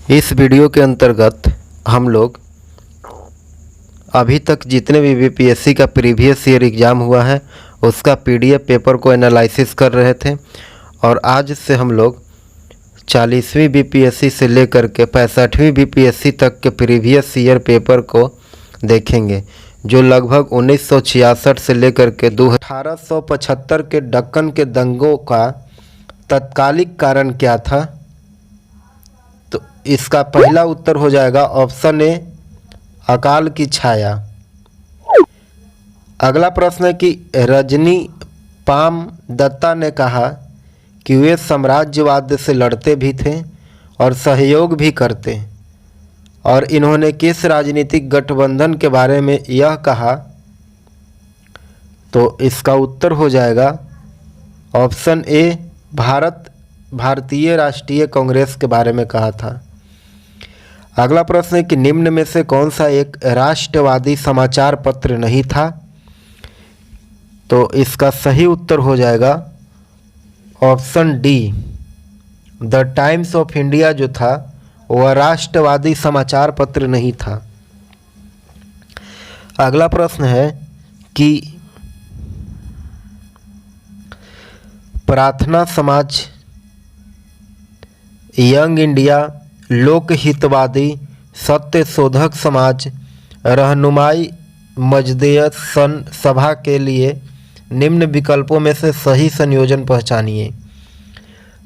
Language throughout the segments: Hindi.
इस वीडियो के अंतर्गत हम लोग अभी तक जितने भी बीपीएससी का प्रीवियस ईयर एग्ज़ाम हुआ है उसका पीडीएफ पेपर को एनालिसिस कर रहे थे। और आज से हम लोग 40वीं बीपीएससी से लेकर के 65वीं बीपीएससी तक के प्रीवियस ईयर पेपर को देखेंगे, जो लगभग 1966 से लेकर के 1875 के दक्कन के दंगों का तत्कालिक कारण क्या था। तो इसका पहला उत्तर हो जाएगा ऑप्शन ए, अकाल की छाया। अगला प्रश्न है कि रजनी पाम दत्ता ने कहा कि वे साम्राज्यवाद से लड़ते भी थे और सहयोग भी करते, और इन्होंने किस राजनीतिक गठबंधन के बारे में यह कहा। तो इसका उत्तर हो जाएगा ऑप्शन ए, भारतीय राष्ट्रीय कांग्रेस के बारे में कहा था। अगला प्रश्न है कि निम्न में से कौन सा एक राष्ट्रवादी समाचार पत्र नहीं था। तो इसका सही उत्तर हो जाएगा option D, the times of India जो था वह राष्ट्रवादी समाचार पत्र नहीं था। अगला प्रश्न है कि प्रार्थना समाज, यंग इंडिया, लोकहितवादी, सत्य शोधक समाज, रहनुमाई मजदूर सभा के लिए निम्न विकल्पों में से सही संयोजन पहचानिए।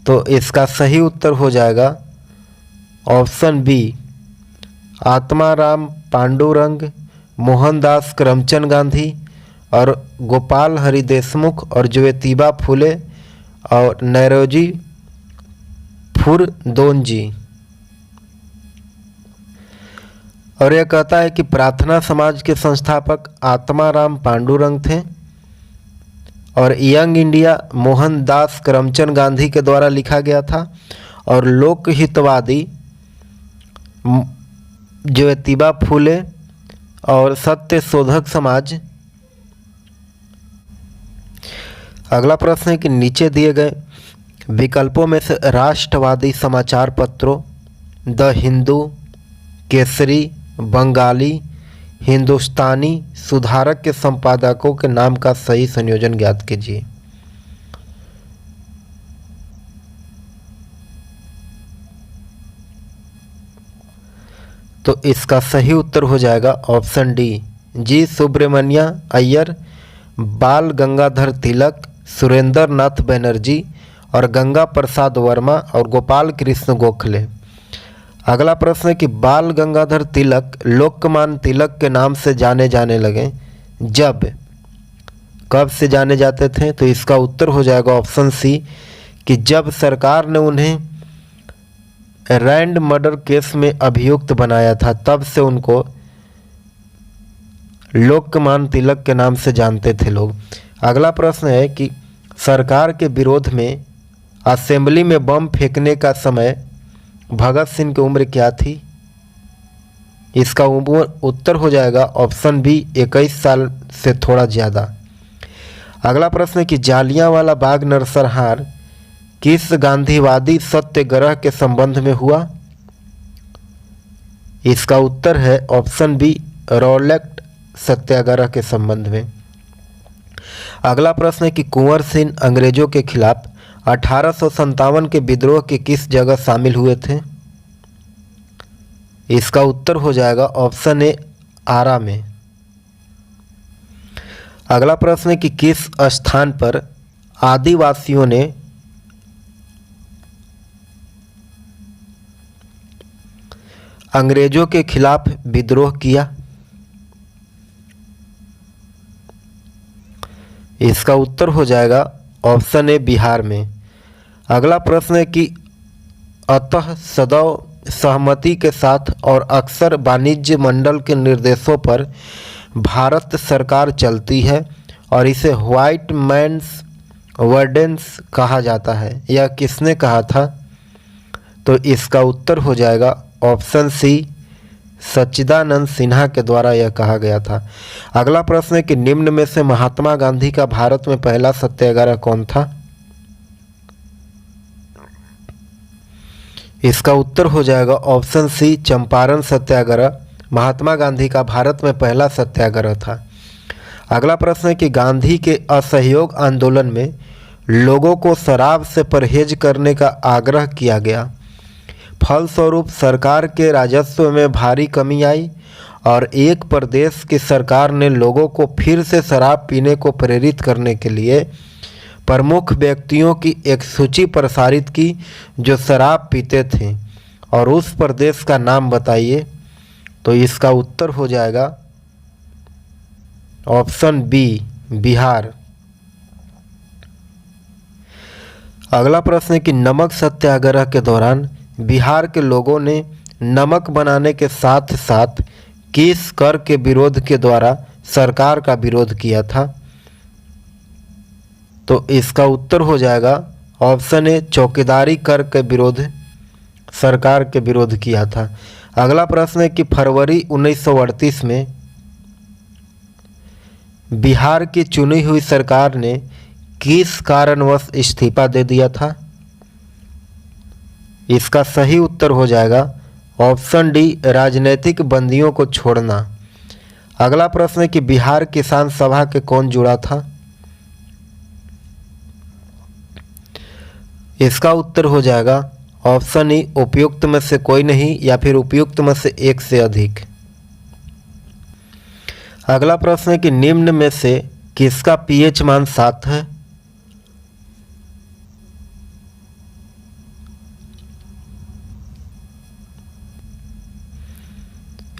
तो इसका सही उत्तर हो जाएगा ऑप्शन बी, आत्माराम पांडुरंग, मोहनदास करमचंद गांधी और गोपाल हरि देशमुख और ज्योतिबा फुले और नौरोजी फुरदोंजी। और यह कहता है कि प्रार्थना समाज के संस्थापक आत्माराम पांडुरंग थे और यंग इंडिया मोहनदास करमचंद गांधी के द्वारा लिखा गया था, और लोकहितवादी ज्योतिबा फुले और सत्य शोधक समाज। अगला प्रश्न है कि नीचे दिए गए विकल्पों में से राष्ट्रवादी समाचार पत्रों द हिंदू, केसरी, बंगाली, हिंदुस्तानी सुधारक के संपादकों के नाम का सही संयोजन ज्ञात कीजिए। तो इसका सही उत्तर हो जाएगा ऑप्शन डी, जी सुब्रमण्य अय्यर, बाल गंगाधर तिलक, सुरेंद्र नाथ बनर्जी और गंगा प्रसाद वर्मा और गोपाल कृष्ण गोखले। अगला प्रश्न है कि बाल गंगाधर तिलक लोकमान्य तिलक के नाम से जाने जाने लगे जब, कब से जाने जाते थे। तो इसका उत्तर हो जाएगा ऑप्शन सी, कि जब सरकार ने उन्हें रैंड मर्डर केस में अभियुक्त बनाया था, तब से उनको लोकमान्य तिलक के नाम से जानते थे लोग। अगला प्रश्न है कि सरकार के विरोध में असेंबली में बम फेंकने का समय भगत सिंह की उम्र क्या थी। इसका उत्तर हो जाएगा ऑप्शन बी, 21 साल से थोड़ा ज़्यादा। अगला प्रश्न है कि जालियांवाला बाग नरसंहार किस गांधीवादी सत्याग्रह के संबंध में हुआ। इसका उत्तर है ऑप्शन बी, रॉलेट सत्याग्रह के संबंध में। अगला प्रश्न है कि कुंवर सिंह अंग्रेजों के खिलाफ 1857 के विद्रोह के किस जगह शामिल हुए थे। इसका उत्तर हो जाएगा ऑप्शन ए, आरा में। अगला प्रश्न है कि किस स्थान पर आदिवासियों ने अंग्रेजों के खिलाफ विद्रोह किया। इसका उत्तर हो जाएगा ऑप्शन ए, बिहार में। अगला प्रश्न है कि अतः सदैव सहमति के साथ और अक्सर वाणिज्य मंडल के निर्देशों पर भारत सरकार चलती है और इसे व्हाइट मैन्स वर्डेंस कहा जाता है, यह किसने कहा था। तो इसका उत्तर हो जाएगा ऑप्शन सी, सच्चिदानंद सिन्हा के द्वारा यह कहा गया था। अगला प्रश्न है कि निम्न में से महात्मा गांधी का भारत में पहला सत्याग्रह कौन था। इसका उत्तर हो जाएगा ऑप्शन सी, चंपारण सत्याग्रह महात्मा गांधी का भारत में पहला सत्याग्रह था। अगला प्रश्न है कि गांधी के असहयोग आंदोलन में लोगों को शराब से परहेज करने का आग्रह किया गया, फलस्वरूप सरकार के राजस्व में भारी कमी आई और एक प्रदेश की सरकार ने लोगों को फिर से शराब पीने को प्रेरित करने के लिए प्रमुख व्यक्तियों की एक सूची प्रसारित की जो शराब पीते थे, और उस प्रदेश का नाम बताइए। तो इसका उत्तर हो जाएगा ऑप्शन बी, बिहार। अगला प्रश्न है कि नमक सत्याग्रह के दौरान बिहार के लोगों ने नमक बनाने के साथ साथ किस कर के विरोध के द्वारा सरकार का विरोध किया था? तो इसका उत्तर हो जाएगा ऑप्शन ए, चौकीदारी कर के विरोध, सरकार के विरोध किया था। अगला प्रश्न है कि फरवरी 1938 में बिहार की चुनी हुई सरकार ने किस कारणवश इस्तीफा दे दिया था? इसका सही उत्तर हो जाएगा ऑप्शन डी, राजनीतिक बंदियों को छोड़ना। अगला प्रश्न है कि बिहार किसान सभा के कौन जुड़ा था? इसका उत्तर हो जाएगा ऑप्शन ई, उपयुक्त में से कोई नहीं या फिर उपयुक्त में से एक से अधिक। अगला प्रश्न है कि निम्न में से किसका पीएच मान 7 है?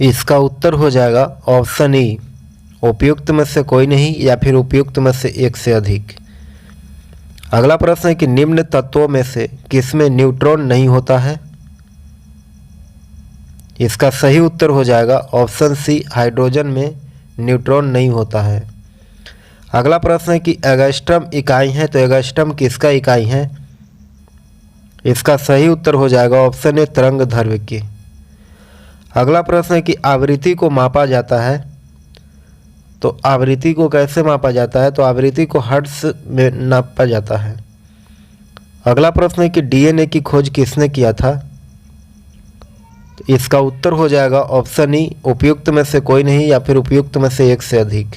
इसका उत्तर हो जाएगा ऑप्शन ई, उपयुक्त में से कोई नहीं या फिर उपयुक्त में से एक से अधिक। अगला प्रश्न है कि निम्न तत्वों में से किसमें न्यूट्रॉन नहीं होता है? इसका सही उत्तर हो जाएगा ऑप्शन सी, हाइड्रोजन में न्यूट्रॉन नहीं होता है। अगला प्रश्न है कि एंगस्ट्रम इकाई है, तो एंगस्ट्रम किसका इकाई है? इसका सही उत्तर हो जाएगा ऑप्शन ए, तरंगदैर्घ्य की। अगला प्रश्न है कि आवृत्ति को मापा जाता है, तो आवृत्ति को कैसे मापा जाता है? तो आवृत्ति को हर्ट्ज में नापा जाता है। अगला प्रश्न है कि डीएनए की खोज किसने किया था? तो इसका उत्तर हो जाएगा ऑप्शन ई, उपयुक्त में से कोई नहीं या फिर उपयुक्त में से एक से अधिक।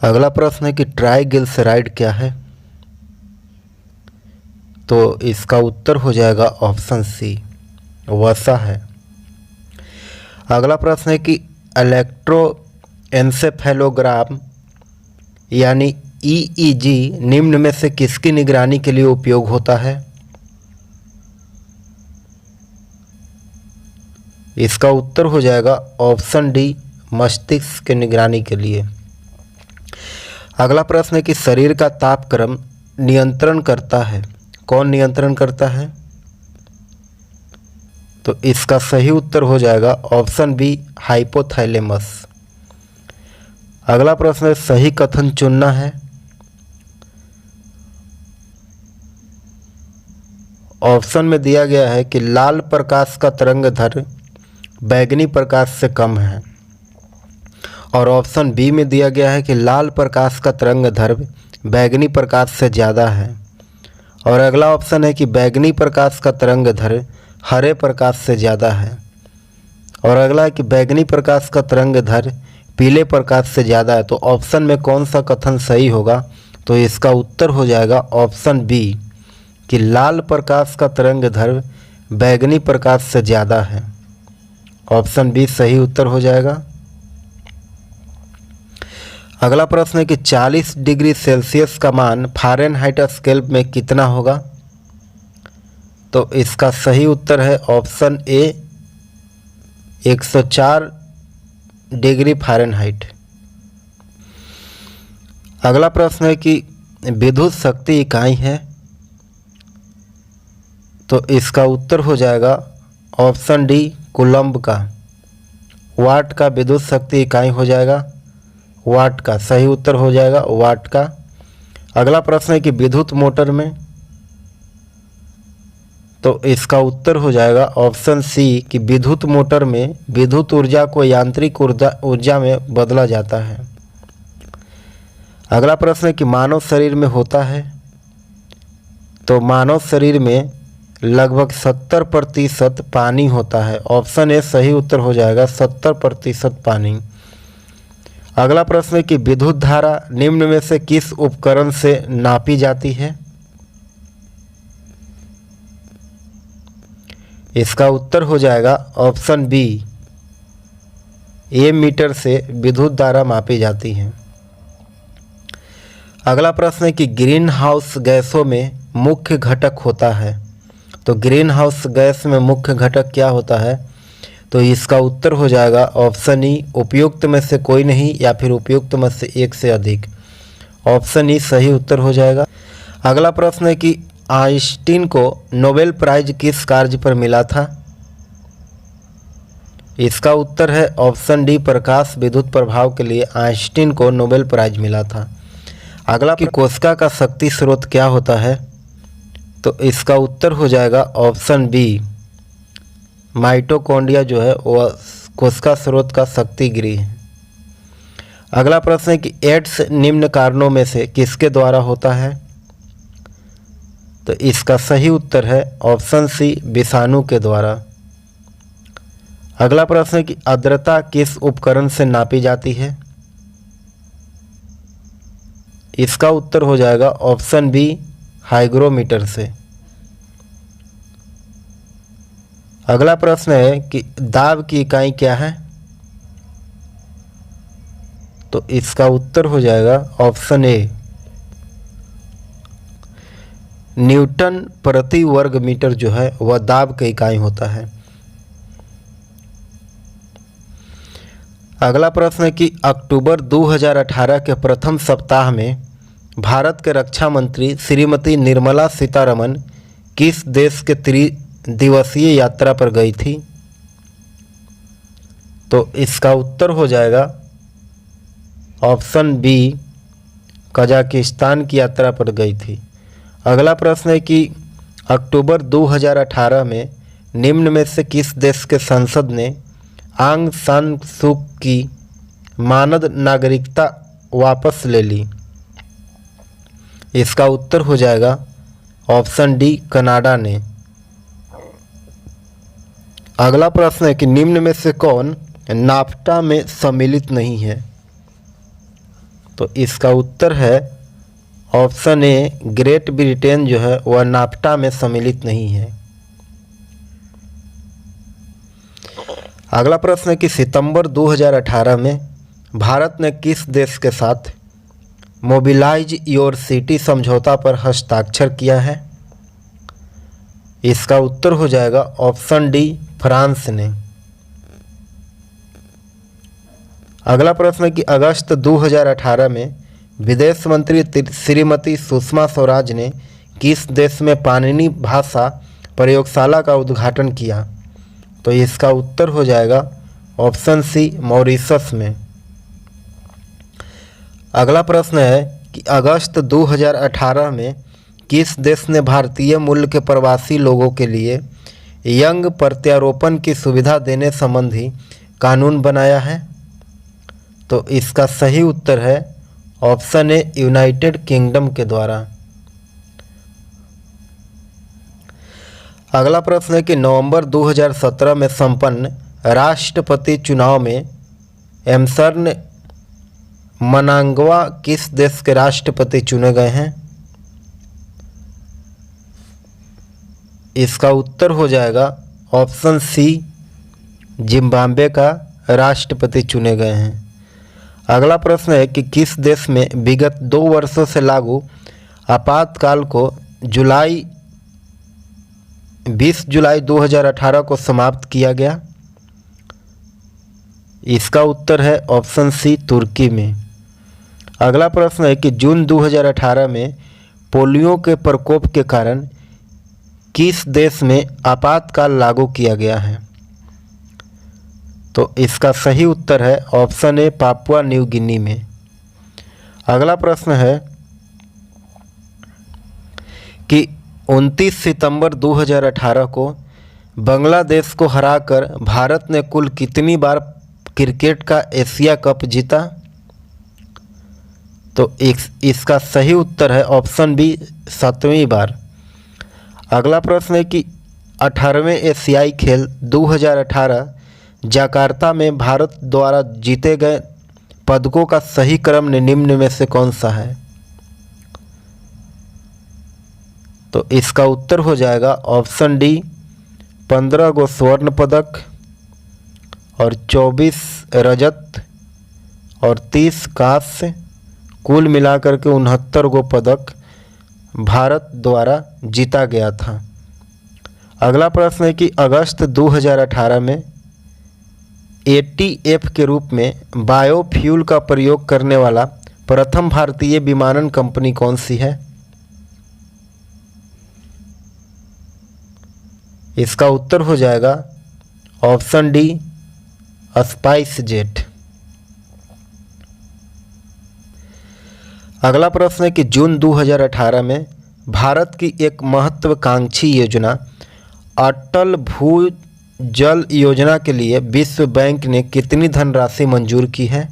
अगला प्रश्न है कि ट्राइग्लिसराइड क्या है? तो इसका उत्तर हो जाएगा ऑप्शन सी, वसा है। अगला प्रश्न है कि इलेक्ट्रोएन्सेफेलोग्राम यानी ईईजी निम्न में से किसकी निगरानी के लिए उपयोग होता है? इसका उत्तर हो जाएगा ऑप्शन डी, मस्तिष्क की निगरानी के लिए। अगला प्रश्न है कि शरीर का तापक्रम नियंत्रण करता है, कौन नियंत्रण करता है? तो इसका सही उत्तर हो जाएगा ऑप्शन बी, हाइपोथैलेमस। अगला प्रश्न है सही कथन चुनना है। ऑप्शन में दिया गया है कि लाल प्रकाश का तरंगदैर्घ्य बैंगनी प्रकाश से कम है, और ऑप्शन बी में दिया गया है कि लाल प्रकाश का तरंगदैर्घ्य बैंगनी प्रकाश से ज़्यादा है, और अगला ऑप्शन है कि बैंगनी प्रकाश का तरंगदैर्घ्य हरे प्रकाश से ज़्यादा है, और अगला है कि बैंगनी प्रकाश का तरंगदैर्घ्य पीले प्रकाश से ज़्यादा है। तो ऑप्शन में कौन सा कथन सही होगा? तो इसका उत्तर हो जाएगा ऑप्शन बी कि लाल प्रकाश का तरंगदैर्घ्य बैंगनी प्रकाश से ज़्यादा है। ऑप्शन बी सही उत्तर हो जाएगा। अगला प्रश्न है कि 40 डिग्री सेल्सियस का मान फ़ारेनहाइट स्केल में कितना होगा? तो इसका सही उत्तर है ऑप्शन ए, 104 डिग्री फ़ारेनहाइट। अगला प्रश्न है कि विद्युत शक्ति इकाई है, तो इसका उत्तर हो जाएगा ऑप्शन डी, कूलम्ब का। वाट का विद्युत शक्ति इकाई हो जाएगा वाट का, सही उत्तर हो जाएगा वाट का। अगला प्रश्न है कि विद्युत मोटर में, तो इसका उत्तर हो जाएगा ऑप्शन सी कि विद्युत मोटर में विद्युत ऊर्जा को यांत्रिक ऊर्जा में बदला जाता है। अगला प्रश्न है कि मानव शरीर में होता है, तो मानव शरीर में लगभग 70% पानी होता है। ऑप्शन ए सही उत्तर हो जाएगा, 70% पानी। अगला प्रश्न है कि विद्युत धारा निम्न में से किस उपकरण से नापी जाती है? इसका उत्तर हो जाएगा ऑप्शन बी, एमीटर से विद्युत धारा मापी जाती है। अगला प्रश्न है कि ग्रीन हाउस गैसों में मुख्य घटक होता है। तो ग्रीन हाउस गैस में मुख्य घटक क्या होता है? तो इसका उत्तर हो जाएगा ऑप्शन ई, उपयुक्त में से कोई नहीं या फिर उपयुक्त में से एक से अधिक। ऑप्शन ई सही उत्तर हो जाएगा। अगला प्रश्न है कि आइंस्टीन को नोबेल प्राइज किस कार्य पर मिला था? इसका उत्तर है ऑप्शन डी, प्रकाश विद्युत प्रभाव के लिए आइंस्टीन को नोबेल प्राइज मिला था। अगला कि कोशिका का शक्ति स्रोत क्या होता है? तो इसका उत्तर हो जाएगा ऑप्शन बी, माइटोकॉन्ड्रिया जो है वह कोशिका स्रोत का शक्ति गृह है। अगला प्रश्न है कि एड्स निम्न कारणों में से किसके द्वारा होता है? तो इसका सही उत्तर है ऑप्शन सी, विषाणु के द्वारा। अगला प्रश्न है कि आर्द्रता किस उपकरण से नापी जाती है? इसका उत्तर हो जाएगा ऑप्शन बी, हाइग्रोमीटर से। अगला प्रश्न है कि दाब की इकाई क्या है? तो इसका उत्तर हो जाएगा ऑप्शन ए, न्यूटन प्रति वर्ग मीटर जो है वह दाब की इकाई होता है। अगला प्रश्न है कि अक्टूबर 2018 के प्रथम सप्ताह में भारत के रक्षा मंत्री श्रीमती निर्मला सीतारमण किस देश के त्रिदिवसीय यात्रा पर गई थी? तो इसका उत्तर हो जाएगा ऑप्शन बी, कजाकिस्तान की यात्रा पर गई थी। अगला प्रश्न है कि अक्टूबर 2018 में निम्न में से किस देश के संसद ने आंग सान सू की मानद नागरिकता वापस ले ली? इसका उत्तर हो जाएगा ऑप्शन डी, कनाडा ने। अगला प्रश्न है कि निम्न में से कौन नाफ्टा में सम्मिलित नहीं है? तो इसका उत्तर है ऑप्शन ए, ग्रेट ब्रिटेन जो है वह नाफ्टा में सम्मिलित नहीं है। अगला प्रश्न है कि सितंबर 2018 में भारत ने किस देश के साथ मोबिलाइज योर सिटी समझौता पर हस्ताक्षर किया है? इसका उत्तर हो जाएगा ऑप्शन डी, फ्रांस ने। अगला प्रश्न है कि अगस्त 2018 में विदेश मंत्री श्रीमती सुषमा स्वराज ने किस देश में पाणिनि भाषा प्रयोगशाला का उद्घाटन किया? तो इसका उत्तर हो जाएगा ऑप्शन सी, मॉरिशस में। अगला प्रश्न है कि अगस्त 2018 में किस देश ने भारतीय मूल के प्रवासी लोगों के लिए यंग प्रत्यारोपण की सुविधा देने संबंधी कानून बनाया है? तो इसका सही उत्तर है ऑप्शन ए, यूनाइटेड किंगडम के द्वारा। अगला प्रश्न है कि नवंबर 2017 में संपन्न राष्ट्रपति चुनाव में एमर्सन मनांगवा किस देश के राष्ट्रपति चुने गए हैं? इसका उत्तर हो जाएगा ऑप्शन सी, जिम्बाब्वे का राष्ट्रपति चुने गए हैं। अगला प्रश्न है कि किस देश में विगत 2 वर्षों से लागू आपातकाल को 20 जुलाई 2018 को समाप्त किया गया? इसका उत्तर है ऑप्शन सी, तुर्की में। अगला प्रश्न है कि जून 2018 में पोलियो के प्रकोप के कारण किस देश में आपातकाल लागू किया गया है? तो इसका सही उत्तर है option A, Papua New Guinea में। अगला प्रश्न है कि 29 सितंबर 2018 को बांग्लादेश को हराकर भारत ने कुल कितनी बार क्रिकेट का एशिया कप जीता? तो इसका सही उत्तर है ऑप्शन बी, 7वीं बार। अगला प्रश्न है कि 18वें एशियाई खेल 2018 जकार्ता में भारत द्वारा जीते गए पदकों का सही क्रम निम्न में से कौन सा है? तो इसका उत्तर हो जाएगा ऑप्शन डी 15 गो स्वर्ण पदक और 24 रजत और 30 कांस्य, कुल मिलाकर के 69 गो पदक भारत द्वारा जीता गया था। अगला प्रश्न है कि अगस्त 2018 में ATF के रूप में बायोफ्यूल का प्रयोग करने वाला प्रथम भारतीय विमानन कंपनी कौन सी है? इसका उत्तर हो जाएगा ऑप्शन डी स्पाइस जेट। अगला प्रश्न है कि जून 2018 में भारत की एक महत्वाकांक्षी योजना अटल भूजल योजना के लिए विश्व बैंक ने कितनी धनराशि मंजूर की है?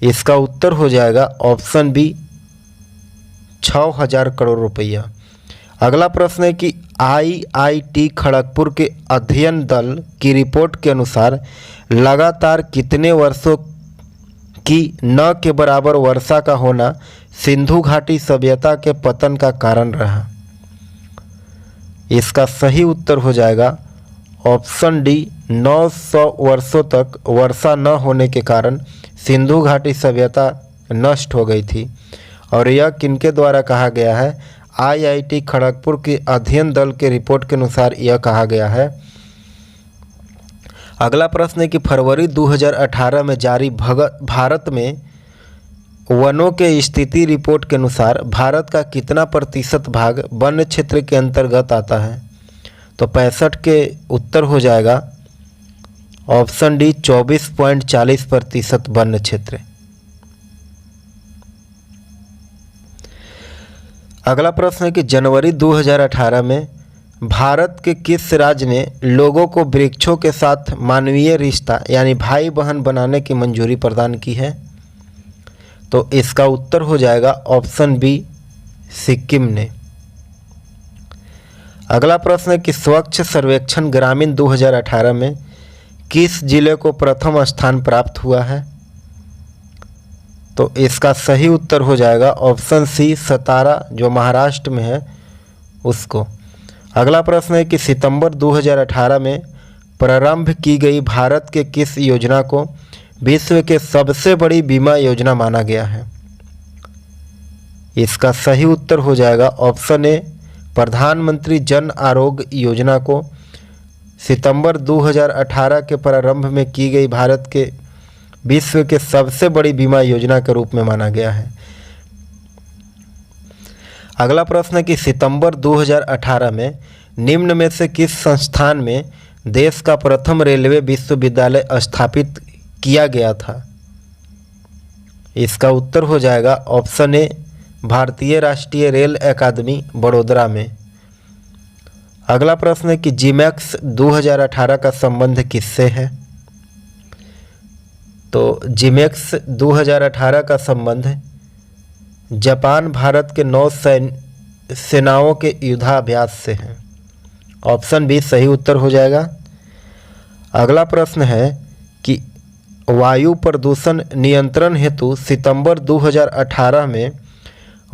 इसका उत्तर हो जाएगा ऑप्शन बी 6,000 करोड़ रुपया। अगला प्रश्न है कि IIT खड़गपुर के अध्ययन दल की रिपोर्ट के अनुसार लगातार कितने वर्षों की न के बराबर वर्षा का होना सिंधु घाटी सभ्यता के पतन का कारण रहा? इसका सही उत्तर हो जाएगा ऑप्शन डी 900 वर्षों तक वर्षा न होने के कारण सिंधु घाटी सभ्यता नष्ट हो गई थी। और यह किनके द्वारा कहा गया है? IIT खड़गपुर के अध्ययन दल के रिपोर्ट के अनुसार यह कहा गया है। अगला प्रश्न है कि फरवरी 2018 में जारी भारत में वनों के स्थिति रिपोर्ट के अनुसार भारत का कितना प्रतिशत भाग वन क्षेत्र के अंतर्गत आता है? तो 65 के उत्तर हो जाएगा ऑप्शन डी 24.40% वन क्षेत्र। अगला प्रश्न है कि जनवरी 2018 में भारत के किस राज्य ने लोगों को वृक्षों के साथ मानवीय रिश्ता यानी भाई बहन बनाने की मंजूरी प्रदान की है? तो इसका उत्तर हो जाएगा ऑप्शन बी सिक्किम ने। अगला प्रश्न है कि स्वच्छ सर्वेक्षण ग्रामीण 2018 में किस जिले को प्रथम स्थान प्राप्त हुआ है? तो इसका सही उत्तर हो जाएगा ऑप्शन सी सतारा, जो महाराष्ट्र में है, उसको। अगला प्रश्न है कि सितंबर 2018 में प्रारंभ की गई भारत के किस योजना को विश्व के सबसे बड़ी बीमा योजना माना गया है? इसका सही उत्तर हो जाएगा ऑप्शन ए प्रधानमंत्री जन आरोग्य योजना को सितंबर 2018 के प्रारंभ में की गई भारत के विश्व के सबसे बड़ी बीमा योजना के रूप में माना गया है। अगला प्रश्न है कि सितंबर 2018 में निम्न में से किस संस्थान में देश का प्रथम रेलवे विश्वविद्यालय स्थापित किया गया था? इसका उत्तर हो जाएगा ऑप्शन ए भारतीय राष्ट्रीय रेल अकादमी बड़ोदरा में। अगला प्रश्न है कि जीमैक्स 2018 का संबंध किससे है? तो जीमैक्स 2018 का संबंध जापान भारत के नौ सेनाओं के युद्धाभ्यास से है। ऑप्शन बी सही उत्तर हो जाएगा। अगला प्रश्न है कि वायु प्रदूषण नियंत्रण हेतु सितंबर 2018 में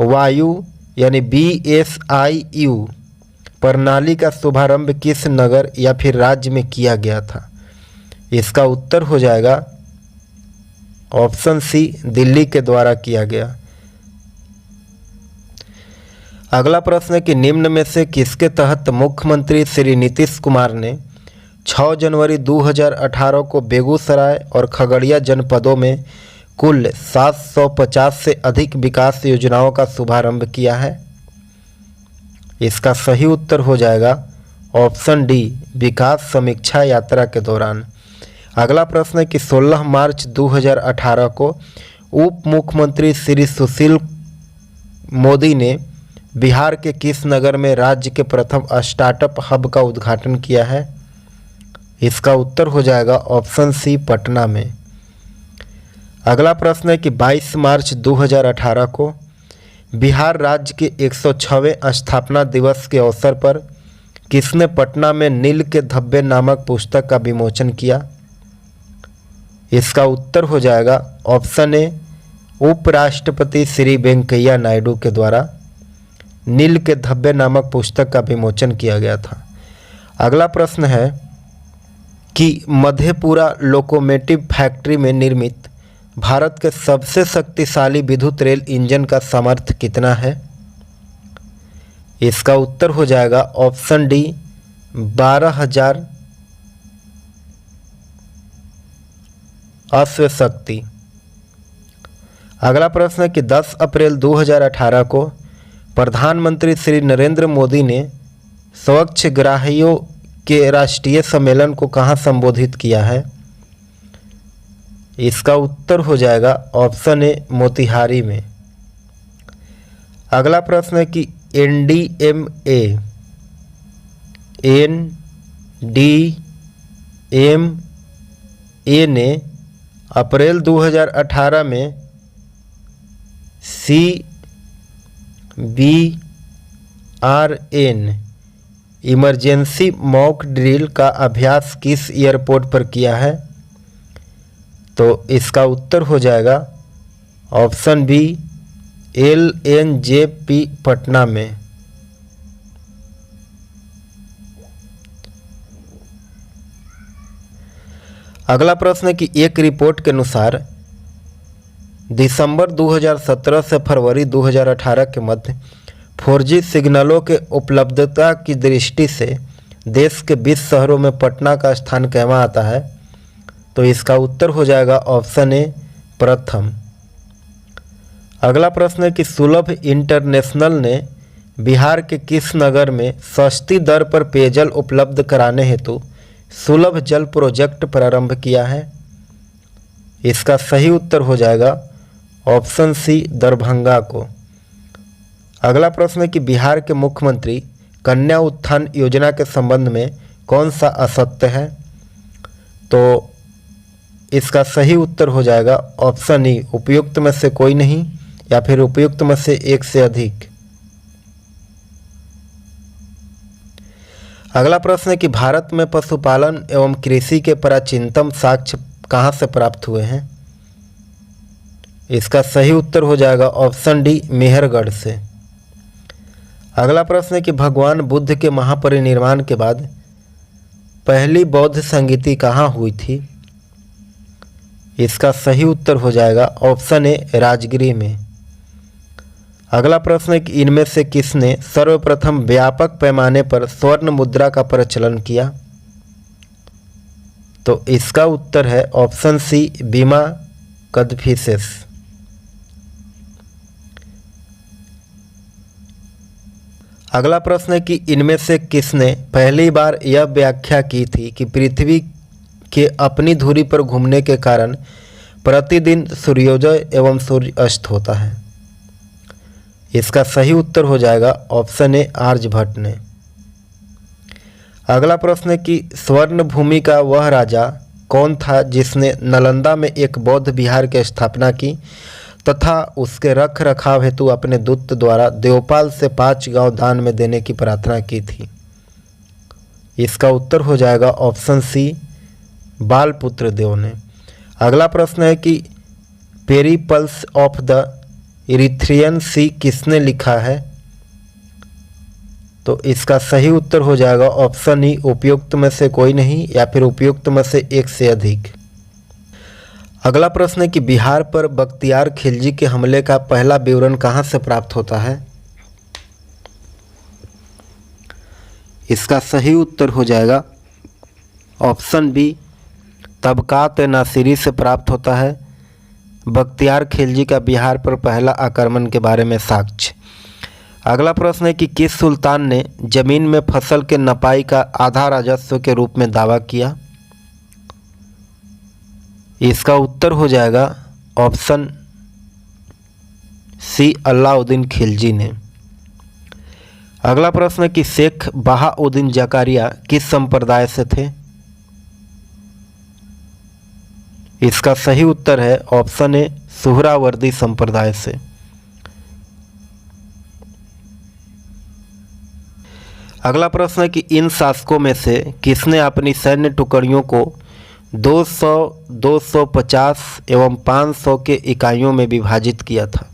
वायु यानी BSIU प्रणाली का शुभारंभ किस नगर या फिर राज्य में किया गया था? इसका उत्तर हो जाएगा ऑप्शन सी दिल्ली के द्वारा किया गया। अगला प्रश्न है कि निम्न में से किसके तहत मुख्यमंत्री श्री नीतीश कुमार ने 6 जनवरी 2018 को बेगूसराय और खगड़िया जनपदों में कुल 750 से अधिक विकास योजनाओं का शुभारंभ किया है? इसका सही उत्तर हो जाएगा ऑप्शन डी विकास समीक्षा यात्रा के दौरान। अगला प्रश्न है कि 16 मार्च 2018 को उप मुख्यमंत्री श्री सुशील मोदी ने बिहार के किस नगर में राज्य के प्रथम स्टार्टअप हब का उद्घाटन किया है? इसका उत्तर हो जाएगा ऑप्शन सी पटना में। अगला प्रश्न है कि 22 मार्च 2018 को बिहार राज्य के 106वें स्थापना दिवस के अवसर पर किसने पटना में नील के धब्बे नामक पुस्तक का विमोचन किया? इसका उत्तर हो जाएगा ऑप्शन ए, उपराष्ट्रपति श्री वेंकैया नायडू के द्वारा नील के धब्बे नामक पुस्तक का विमोचन किया गया था। अगला प्रश्न है कि मधेपुरा लोकोमोटिव फैक्ट्री में निर्मित भारत के सबसे शक्तिशाली विद्युत रेल इंजन का सामर्थ्य कितना है? इसका उत्तर हो जाएगा ऑप्शन डी, 12,000 अश्व शक्ति। अगला प्रश्न है कि 10 अप्रैल 2018 को प्रधानमंत्री श्री नरेंद्र मोदी ने स्वच्छग्राहियों के राष्ट्रीय सम्मेलन को कहाँ संबोधित किया है? इसका उत्तर हो जाएगा ऑप्शन ए, मोतिहारी में। अगला प्रश्न है कि एनडीएमए ने अप्रैल 2018 में CBRN इमरजेंसी मॉक ड्रिल का अभ्यास किस एयरपोर्ट पर किया है? तो इसका उत्तर हो जाएगा ऑप्शन बी, LNJP पटना में। अगला प्रश्न है कि एक रिपोर्ट के अनुसार दिसंबर 2017 से फरवरी 2018 के मध्य 4G सिग्नलों के उपलब्धता की दृष्टि से देश के 20 शहरों में पटना का स्थान कैमा आता है? तो इसका उत्तर हो जाएगा ऑप्शन ए, प्रथम। अगला प्रश्न है कि सुलभ इंटरनेशनल ने बिहार के किस नगर में सस्ती दर पर पेयजल उपलब्ध कराने हेतु सुलभ जल प्रोजेक्ट प्रारंभ किया है? इसका सही उत्तर हो जाएगा ऑप्शन सी, दरभंगा को। अगला प्रश्न है कि बिहार के मुख्यमंत्री कन्या उत्थान योजना के संबंध में कौन सा असत्य है? तो इसका सही उत्तर हो जाएगा ऑप्शन ई, उपयुक्त में से कोई नहीं या फिर उपयुक्त में से एक से अधिक। अगला प्रश्न है कि भारत में पशुपालन एवं कृषि के प्राचीनतम साक्ष्य कहाँ से प्राप्त हुए हैं? इसका सही उत्तर हो जाएगा ऑप्शन डी, मेहरगढ़ से। अगला प्रश्न है कि भगवान बुद्ध के महापरिनिर्वाण के बाद पहली बौद्ध संगीति कहाँ हुई थी? इसका सही उत्तर हो जाएगा ऑप्शन ए, राजगिरी में। अगला प्रश्न है कि इनमें से किसने सर्वप्रथम व्यापक पैमाने पर स्वर्ण मुद्रा का प्रचलन किया? तो इसका उत्तर है ऑप्शन सी, बीमा कदफिसेस। अगला प्रश्न है कि इनमें से किसने पहली बार यह व्याख्या की थी कि पृथ्वी के अपनी धुरी पर घूमने के कारण प्रतिदिन सूर्योदय एवं सूर्य अस्त होता है? इसका सही उत्तर हो जाएगा ऑप्शन ए, आर्यभट्ट ने। अगला प्रश्न है कि स्वर्ण भूमि का वह राजा कौन था जिसने नालंदा में एक बौद्ध विहार की स्थापना की तथा उसके रख रखाव हेतु अपने दूत द्वारा देवपाल से 5 गांव दान में देने की प्रार्थना की थी? इसका उत्तर हो जाएगा ऑप्शन सी, बालपुत्र देव ने। अगला प्रश्न है कि पेरिपल्स ऑफ द इरिथ्रियन सी किसने लिखा है? तो इसका सही उत्तर हो जाएगा ऑप्शन ई, उपयुक्त में से कोई नहीं या फिर उपयुक्त में से एक से अधिक। अगला प्रश्न है कि बिहार पर बख्तियार खिलजी के हमले का पहला विवरण कहाँ से प्राप्त होता है? इसका सही उत्तर हो जाएगा ऑप्शन बी, तबकात नासिरी से प्राप्त होता है। बख्तियार खिलजी का बिहार पर पहला आक्रमण के बारे में साक्ष्य। अगला प्रश्न है कि किस सुल्तान ने जमीन में फसल के नपाई का आधा राजस्व के रूप में दावा किया? इसका उत्तर हो जाएगा ऑप्शन सी, अलाउद्दीन खिलजी ने। अगला प्रश्न है कि शेख बहाउद्दीन जकारिया किस संप्रदाय से थे? इसका सही उत्तर है ऑप्शन ए, सुहरावर्दी संप्रदाय से। अगला प्रश्न है कि इन शासकों में से किसने अपनी सैन्य टुकड़ियों को 200, 250 एवं 500 के इकाइयों में विभाजित किया था?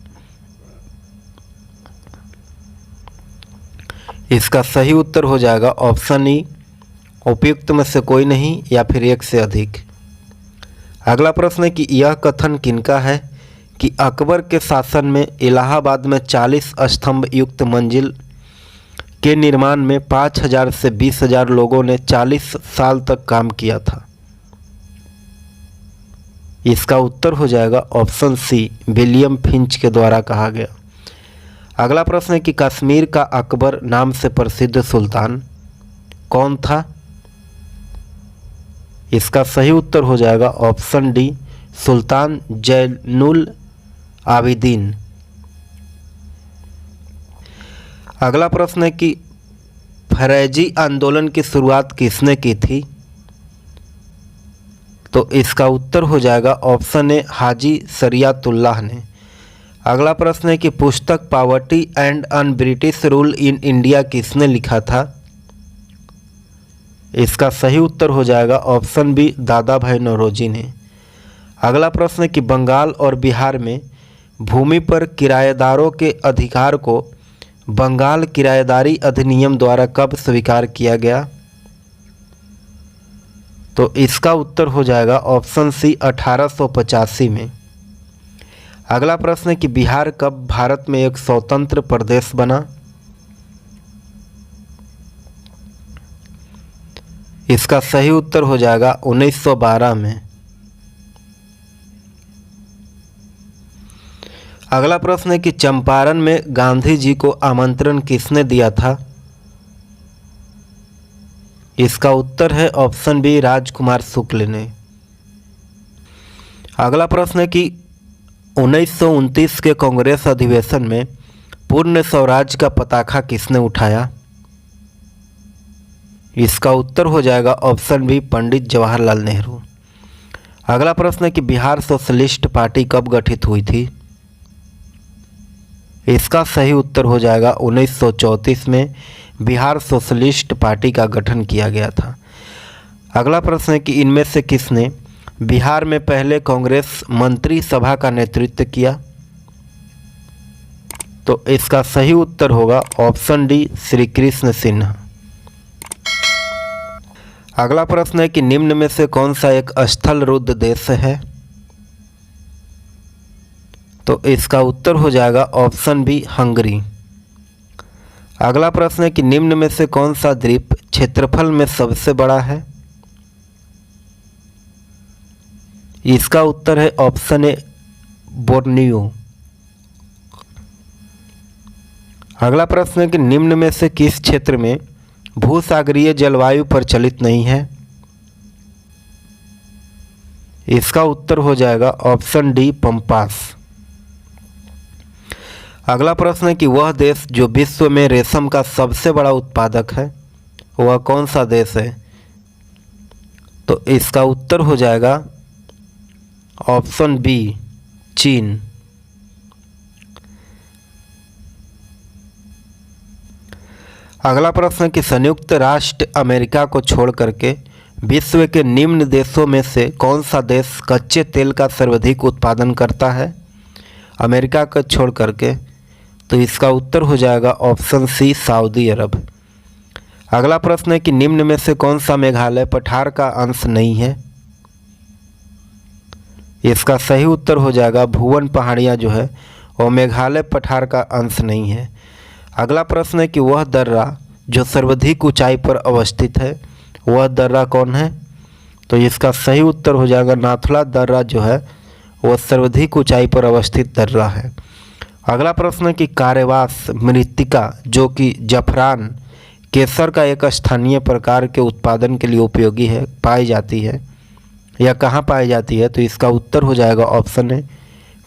इसका सही उत्तर हो जाएगा ऑप्शन ई, उपयुक्त में से कोई नहीं या फिर एक से अधिक। अगला प्रश्न है कि यह कथन किनका है कि अकबर के शासन में इलाहाबाद में 40 स्तंभ युक्त मंजिल के निर्माण में 5000 से 20,000 लोगों ने 40 साल तक काम किया था? इसका उत्तर हो जाएगा ऑप्शन सी, विलियम फिंच के द्वारा कहा गया। अगला प्रश्न है कि कश्मीर का अकबर नाम से प्रसिद्ध सुल्तान कौन था? इसका सही उत्तर हो जाएगा ऑप्शन डी, सुल्तान जैनुल आबिदीन। अगला प्रश्न है कि फरैजी आंदोलन की शुरुआत किसने की थी? तो इसका उत्तर हो जाएगा ऑप्शन ए, हाजी शरियतुल्लाह ने। अगला प्रश्न है कि पुस्तक poverty and un British rule in India किसने लिखा था? इसका सही उत्तर हो जाएगा ऑप्शन बी, दादा भाई नौरोजी ने। अगला प्रश्न है कि बंगाल और बिहार में भूमि पर किराएदारों के अधिकार को बंगाल किराएदारी अधिनियम द्वारा कब स्वीकार किया गया? तो इसका उत्तर हो जाएगा ऑप्शन सी, 1885 में। अगला प्रश्न है कि बिहार कब भारत में एक स्वतंत्र प्रदेश बना? इसका सही उत्तर हो जाएगा 1912 में। अगला प्रश्न है कि चंपारण में गांधी जी को आमंत्रण किसने दिया था? इसका उत्तर है ऑप्शन बी, राजकुमार शुक्ल ने। अगला प्रश्न है कि 1929 के कांग्रेस अधिवेशन में पूर्ण स्वराज का पताका किसने उठाया? इसका उत्तर हो जाएगा ऑप्शन बी, पंडित जवाहरलाल नेहरू। अगला प्रश्न है कि बिहार सोशलिस्ट पार्टी कब गठित हुई थी? इसका सही उत्तर हो जाएगा 1934 में बिहार सोशलिस्ट पार्टी का गठन किया गया था। अगला प्रश्न है कि इनमें से किसने बिहार में पहले कांग्रेस मंत्री सभा का नेतृत्व किया? तो इसका सही उत्तर होगा ऑप्शन डी, श्री कृष्ण सिन्हा। अगला प्रश्न है कि निम्न में से कौन सा एक स्थल रुद्ध देश है? तो इसका उत्तर हो जाएगा ऑप्शन बी, हंगरी। अगला प्रश्न है कि निम्न में से कौन सा द्वीप क्षेत्रफल में सबसे बड़ा है? इसका उत्तर है ऑप्शन ए, बोर्नियो। अगला प्रश्न है कि निम्न में से किस क्षेत्र में भूसागरीय जलवायु प्रचलित नहीं है? इसका उत्तर हो जाएगा ऑप्शन डी, पंपास। अगला प्रश्न है कि वह देश जो विश्व में रेशम का सबसे बड़ा उत्पादक है वह कौन सा देश है? तो इसका उत्तर हो जाएगा ऑप्शन बी, चीन। अगला प्रश्न है कि संयुक्त राष्ट्र अमेरिका को छोड़ करके विश्व के निम्न देशों में से कौन सा देश कच्चे तेल का सर्वाधिक उत्पादन करता है अमेरिका को छोड़ करके? तो इसका उत्तर हो जाएगा ऑप्शन सी, सऊदी अरब। अगला प्रश्न है कि निम्न में से कौन सा मेघालय पठार का अंश नहीं है? इसका सही उत्तर हो जाएगा भुवन पहाड़ियाँ जो है वो मेघालय पठार का अंश नहीं है। अगला प्रश्न है कि वह दर्रा जो सर्वाधिक ऊंचाई पर अवस्थित है वह दर्रा कौन है? तो इसका सही उत्तर हो जाएगा नाथुला दर्रा जो है वह सर्वाधिक ऊंचाई पर अवस्थित दर्रा है। अगला प्रश्न है कि कार्यवास मृत्तिका जो कि जफरान केसर का एक स्थानीय प्रकार के उत्पादन के लिए उपयोगी है पाई जाती है या कहाँ पाई जाती है? तो इसका उत्तर हो जाएगा ऑप्शन है,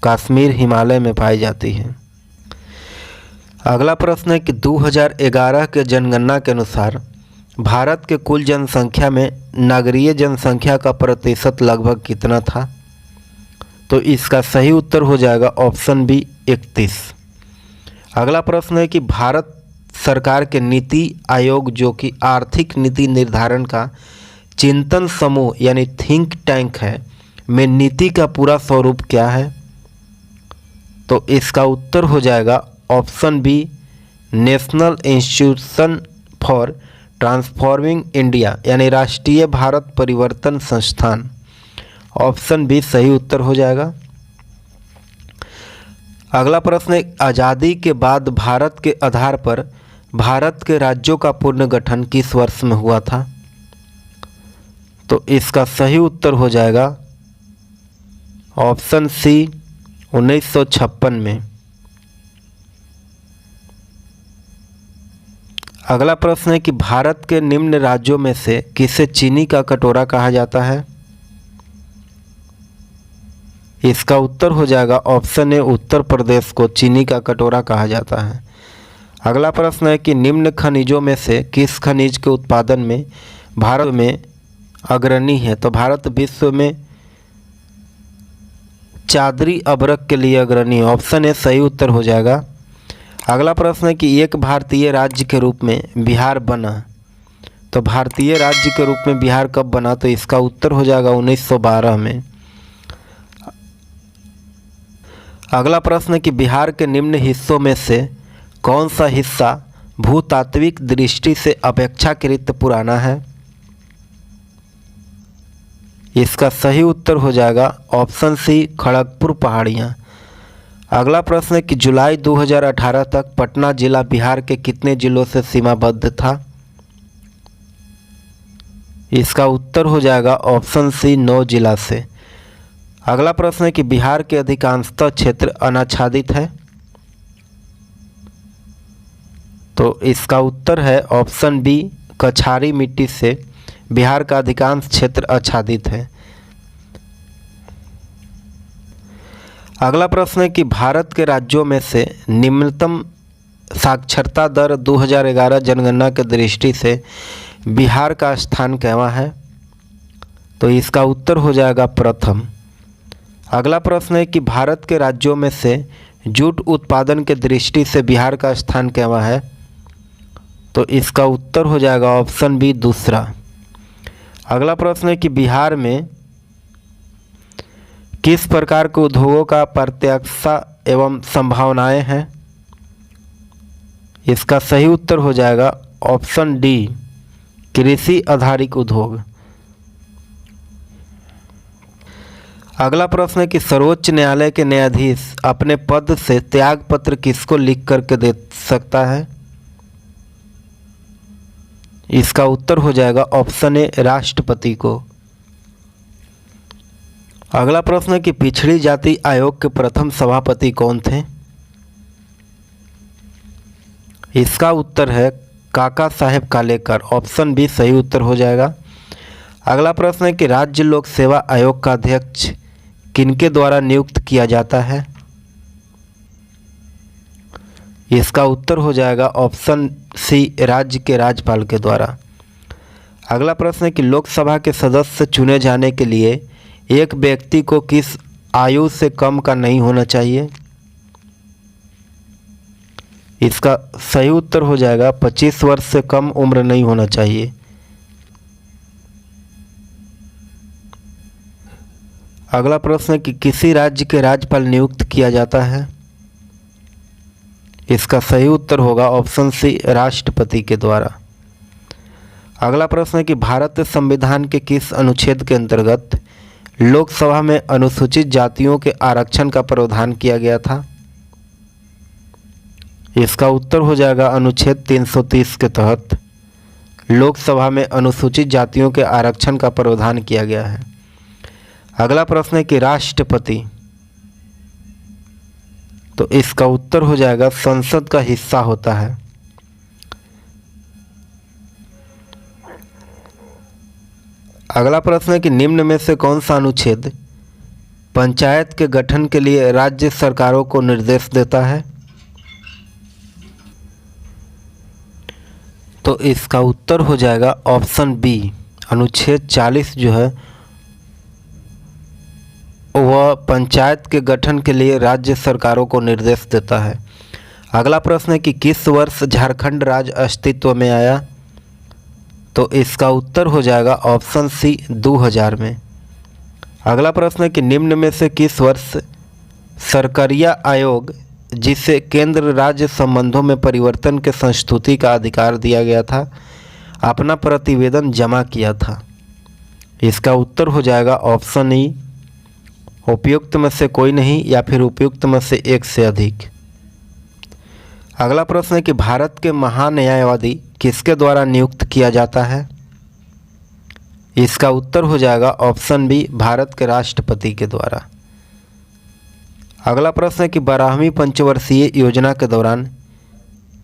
कश्मीर हिमालय में पाई जाती है। अगला प्रश्न है कि 2011 के जनगणना के अनुसार भारत के कुल जनसंख्या में नगरीय जनसंख्या का प्रतिशत लगभग कितना था? तो इसका सही उत्तर हो जाएगा ऑप्शन बी, 31। अगला प्रश्न है कि भारत सरकार के नीति आयोग जो कि आर्थिक नीति निर्धारण का चिंतन समूह यानी थिंक टैंक है, में नीति का पूरा स्वरूप क्या है? तो इसका उत्तर हो जाएगा option B, national institution for transforming India यानी राष्ट्रीय भारत परिवर्तन संस्थान। ऑप्शन बी सही उत्तर हो जाएगा। अगला प्रश्न, आज़ादी के बाद भारत के आधार पर भारत के राज्यों का पुनर्गठन किस वर्ष में हुआ था? तो इसका सही उत्तर हो जाएगा ऑप्शन सी 1956 में। अगला प्रश्न है कि भारत के निम्न राज्यों में से किसे चीनी का कटोरा कहा जाता है? इसका उत्तर हो जाएगा ऑप्शन ए, उत्तर प्रदेश को चीनी का कटोरा कहा जाता है। अगला प्रश्न है कि निम्न खनिजों में से किस खनिज के उत्पादन में भारत में अग्रणी है? तो भारत विश्व में चादरी अभ्रक के लिए अग्रणी है। ऑप्शन ए सही उत्तर हो जाएगा। अगला प्रश्न है कि एक भारतीय राज्य के रूप में बिहार बना, तो भारतीय राज्य के रूप में बिहार कब बना? तो इसका उत्तर हो जाएगा 1912 में। अगला प्रश्न है कि बिहार के निम्न हिस्सों में से कौन सा हिस्सा भूतात्विक दृष्टि से अपेक्षाकृत पुराना है? इसका सही उत्तर हो जाएगा ऑप्शन सी, खड़गपुर पहाड़ियाँ। अगला प्रश्न है कि जुलाई 2018 तक पटना जिला बिहार के कितने जिलों से सीमाबद्ध था? इसका उत्तर हो जाएगा ऑप्शन सी, 9 जिला से। अगला प्रश्न है कि बिहार के अधिकांशतः क्षेत्र अनाच्छादित है, तो इसका उत्तर है ऑप्शन बी, कछारी मिट्टी से बिहार का अधिकांश क्षेत्र आच्छादित है। अगला प्रश्न है कि भारत के राज्यों में से निम्नतम साक्षरता दर 2011 जनगणना के दृष्टि से बिहार का स्थान कैवां है? तो इसका उत्तर हो जाएगा प्रथम। अगला प्रश्न है कि भारत के राज्यों में से जूट उत्पादन के दृष्टि से बिहार का स्थान कैवां है? तो इसका उत्तर हो जाएगा ऑप्शन बी, दूसरा। अगला प्रश्न है कि बिहार में किस प्रकार के उद्योगों का प्रत्याशा एवं संभावनाएं हैं? इसका सही उत्तर हो जाएगा ऑप्शन डी, कृषि आधारित उद्योग। अगला प्रश्न है कि सर्वोच्च न्यायालय के न्यायाधीश अपने पद से त्याग पत्र किसको लिख करके दे सकता है? इसका उत्तर हो जाएगा ऑप्शन ए, राष्ट्रपति को। अगला प्रश्न है कि पिछड़ी जाति आयोग के प्रथम सभापति कौन थे? इसका उत्तर है काका साहेब कालेकर। ऑप्शन बी सही उत्तर हो जाएगा। अगला प्रश्न है कि राज्य लोक सेवा आयोग का अध्यक्ष किनके द्वारा नियुक्त किया जाता है? इसका उत्तर हो जाएगा ऑप्शन सी, राज्य के राज्यपाल के द्वारा। अगला प्रश्न है कि लोकसभा के सदस्य चुने जाने के लिए एक व्यक्ति को किस आयु से कम का नहीं होना चाहिए? इसका सही उत्तर हो जाएगा 25 वर्ष से कम उम्र नहीं होना चाहिए। अगला प्रश्न है कि किसी राज्य के राज्यपाल नियुक्त किया जाता है? इसका सही उत्तर होगा ऑप्शन सी, राष्ट्रपति के द्वारा। अगला प्रश्न है कि भारतीय संविधान के किस अनुच्छेद के अंतर्गत लोकसभा में अनुसूचित जातियों के आरक्षण का प्रावधान किया गया था? इसका उत्तर हो जाएगा अनुच्छेद 330 के तहत लोकसभा में अनुसूचित जातियों के आरक्षण का प्रावधान किया गया है। अगला प्रश्न है कि राष्ट्रपति, तो इसका उत्तर हो जाएगा संसद का हिस्सा होता है। अगला प्रश्न है कि निम्न में से कौन सा अनुच्छेद पंचायत के गठन के लिए राज्य सरकारों को निर्देश देता है? तो इसका उत्तर हो जाएगा ऑप्शन बी, अनुच्छेद 40 जो है वह पंचायत के गठन के लिए राज्य सरकारों को निर्देश देता है। अगला प्रश्न है कि किस वर्ष झारखंड राज्य अस्तित्व में आया? तो इसका उत्तर हो जाएगा ऑप्शन सी 2000 में। अगला प्रश्न है कि निम्न में से किस वर्ष सरकारिया आयोग, जिसे केंद्र राज्य संबंधों में परिवर्तन के संस्तुति का अधिकार दिया गया था, अपना प्रतिवेदन जमा किया था? इसका उत्तर हो जाएगा ऑप्शन ई, उपयुक्त में से कोई नहीं या फिर उपयुक्त में से एक से अधिक। अगला प्रश्न है कि भारत के महान्यायवादी किसके द्वारा नियुक्त किया जाता है? इसका उत्तर हो जाएगा ऑप्शन बी, भारत के राष्ट्रपति के द्वारा। अगला प्रश्न है कि 12वीं पंचवर्षीय योजना के दौरान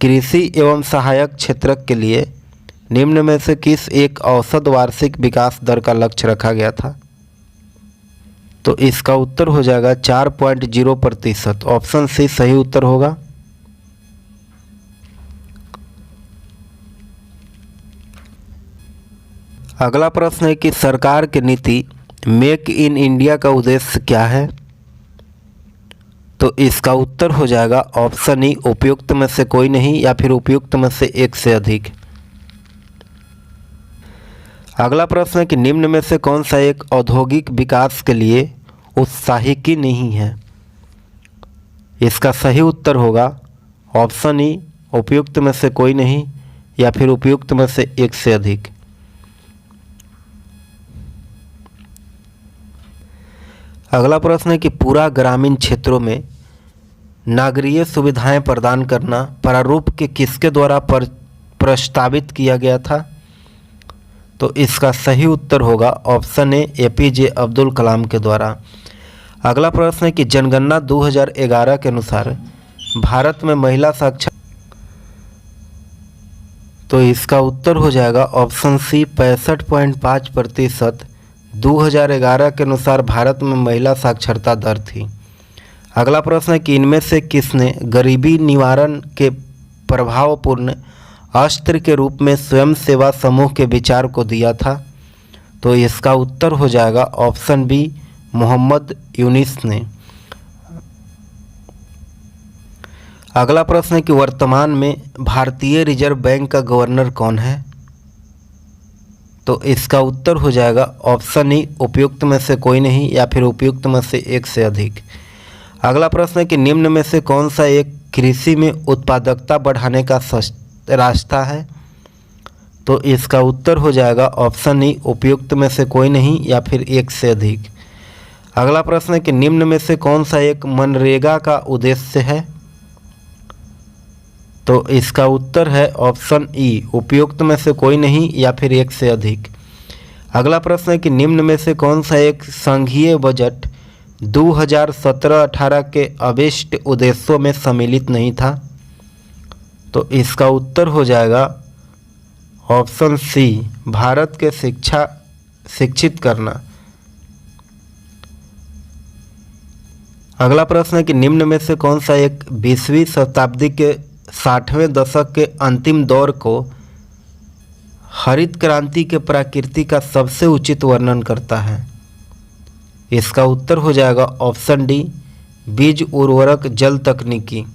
कृषि एवं सहायक क्षेत्र के लिए निम्न में से किस एक औसत वार्षिक विकास दर का लक्ष्य रखा गया था? तो इसका उत्तर हो जाएगा 4.0%। ऑप्शन सी सही उत्तर होगा। अगला प्रश्न है कि सरकार की नीति मेक इन इंडिया का उद्देश्य क्या है? तो इसका उत्तर हो जाएगा ऑप्शन ई, उपयुक्त में से कोई नहीं या फिर उपयुक्त में से एक से अधिक। अगला प्रश्न है कि निम्न में से कौन सा एक औद्योगिक विकास के लिए उत्साहिकी नहीं है? इसका सही उत्तर होगा ऑप्शन ई, उपयुक्त में से कोई नहीं या फिर उपयुक्त में से एक से अधिक। अगला प्रश्न है कि पूरा ग्रामीण क्षेत्रों में नागरिक सुविधाएं प्रदान करना प्रारूप के किसके द्वारा प्रस्तावित किया गया था? तो इसका सही उत्तर होगा option A, APJ Abdul Kalam के द्वारा। अगला प्रश्न है कि जनगणना 2011 के अनुसार भारत में महिला साक्षरता, तो इसका उत्तर हो जाएगा ऑप्शन सी, 65.5%। 2011 के अनुसार भारत में महिला साक्षरता दर थी। अगला प्रश्न है कि इनमें से किसने गरीबी निवारण के प्रभावपूर्ण अस्त्र के रूप में स्वयं सेवा समूह के विचार को दिया था? तो इसका उत्तर हो जाएगा ऑप्शन बी, मोहम्मद यूनिस ने। अगला प्रश्न है कि वर्तमान में भारतीय रिजर्व बैंक का गवर्नर कौन है? तो इसका उत्तर हो जाएगा ऑप्शन ई, उपयुक्त में से कोई नहीं या फिर उपयुक्त में से एक से अधिक। अगला प्रश्न है कि निम्न में से कौन सा एक कृषि में उत्पादकता बढ़ाने का रास्ता है? तो इसका उत्तर हो जाएगा ऑप्शन ई, उपयुक्त में से कोई नहीं या फिर एक से अधिक। अगला प्रश्न है कि निम्न में से कौन सा एक मनरेगा का उद्देश्य है? तो इसका उत्तर है ऑप्शन ई, उपयुक्त में से कोई नहीं या फिर एक से अधिक। अगला प्रश्न है कि निम्न में से कौन सा एक संघीय बजट 2017-18 के अभिष्ट उद्देश्यों में सम्मिलित नहीं था? तो इसका उत्तर हो जाएगा ऑप्शन सी, भारत के शिक्षित करना। अगला प्रश्न है कि निम्न में से कौन सा एक 20वीं शताब्दी के 60वें दशक के अंतिम दौर को हरित क्रांति के प्रकृति का सबसे उचित वर्णन करता है? इसका उत्तर हो जाएगा ऑप्शन डी, बीज उर्वरक जल तकनीकी।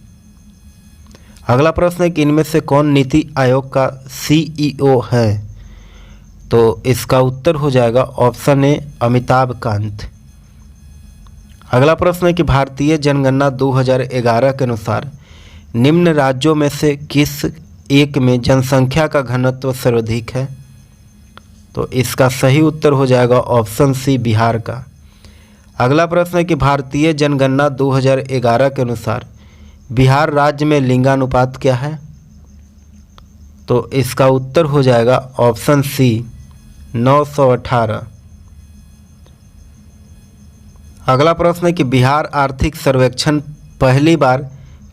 अगला प्रश्न है कि इनमें से कौन नीति आयोग का सीईओ है? तो इसका उत्तर हो जाएगा ऑप्शन ए, अमिताभ कांत। अगला प्रश्न है कि भारतीय जनगणना 2011 के अनुसार निम्न राज्यों में से किस एक में जनसंख्या का घनत्व सर्वाधिक है? तो इसका सही उत्तर हो जाएगा ऑप्शन सी, बिहार का। अगला प्रश्न है कि भारतीय जनगणना 2011 के अनुसार बिहार राज्य में लिंगानुपात क्या है? तो इसका उत्तर हो जाएगा ऑप्शन सी, 918। अगला प्रश्न है कि बिहार आर्थिक सर्वेक्षण पहली बार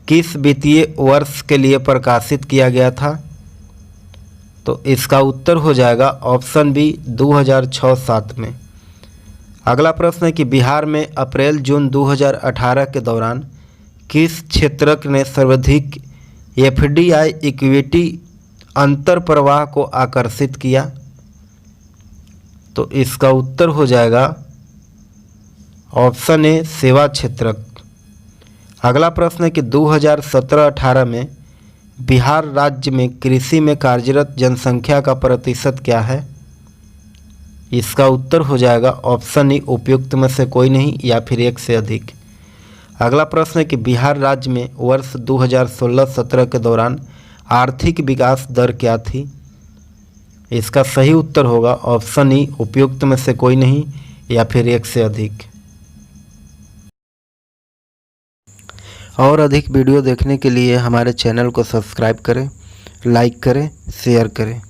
किस वित्तीय वर्ष के लिए प्रकाशित किया गया था? तो इसका उत्तर हो जाएगा ऑप्शन बी, 2006-07 में। अगला प्रश्न है कि बिहार में अप्रैल जून 2018 के दौरान किस क्षेत्र ने सर्वाधिक एफडीआई इक्विटी अंतर प्रवाह को आकर्षित किया? तो इसका उत्तर हो जाएगा ऑप्शन ए, सेवा क्षेत्र। अगला प्रश्न है कि 2017-18 में बिहार राज्य में कृषि में कार्यरत जनसंख्या का प्रतिशत क्या है? इसका उत्तर हो जाएगा ऑप्शन ई, उपयुक्त में से कोई नहीं या फिर एक से अधिक। अगला प्रश्न है कि बिहार राज्य में वर्ष 2016-17 के दौरान आर्थिक विकास दर क्या थी? इसका सही उत्तर होगा ऑप्शन ई, उपयुक्त में से कोई नहीं या फिर एक से अधिक। और अधिक वीडियो देखने के लिए हमारे चैनल को सब्सक्राइब करें, लाइक करें, शेयर करें।